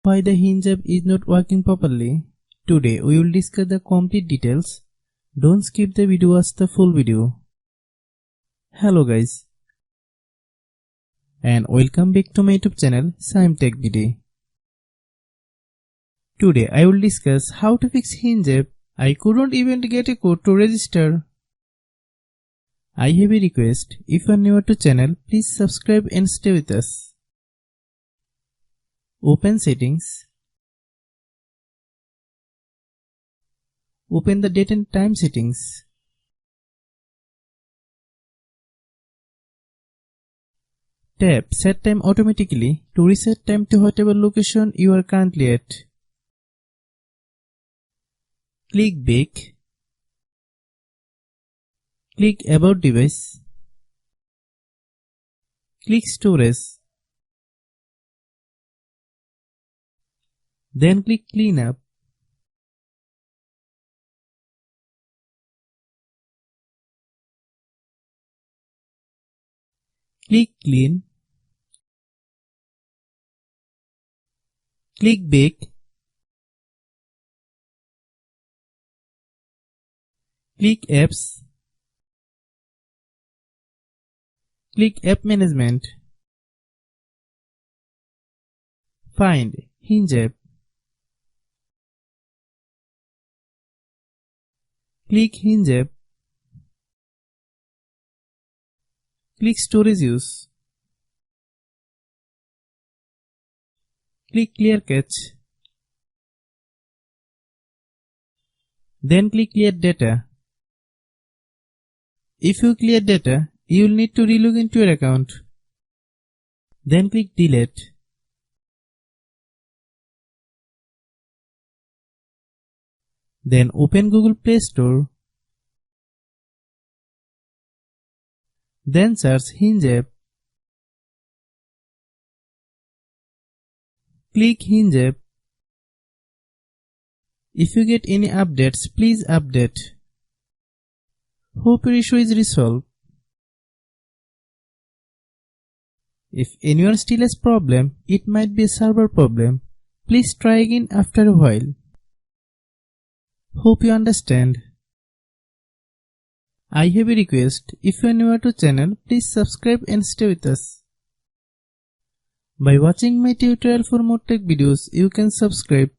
Why the Hinge app is not working properly? Today we will discuss the complete details. Don't skip the video, watch the full video. Hello guys, and welcome back to my YouTube channel Shaem Tech Video. Today I will discuss how to fix Hinge app. I couldn't even get a code to register. I have a request. If you are new to channel, please subscribe and stay with us. Open settings. Open the date and time settings. Tap set time automatically to reset time to whatever location you are currently at. Click back. Click about device. Click storage. Then click clean up. Click clean. Click back. Click apps. Click app management. Find Hinge app. Click Hinge app. Click storage use. Click clear cache. Then click clear data. If you clear data, you will need to relog into your account. Then click delete. Then open Google Play Store. Then search Hinge app. Click Hinge app. If you get any updates, please update. Hope your issue is resolved. If anyone still has problem, it might be a server problem. Please try again after a while. Hope you understand. I have a request. If you are new to channel, please subscribe and stay with us. By watching my tutorial for more tech videos, you can subscribe.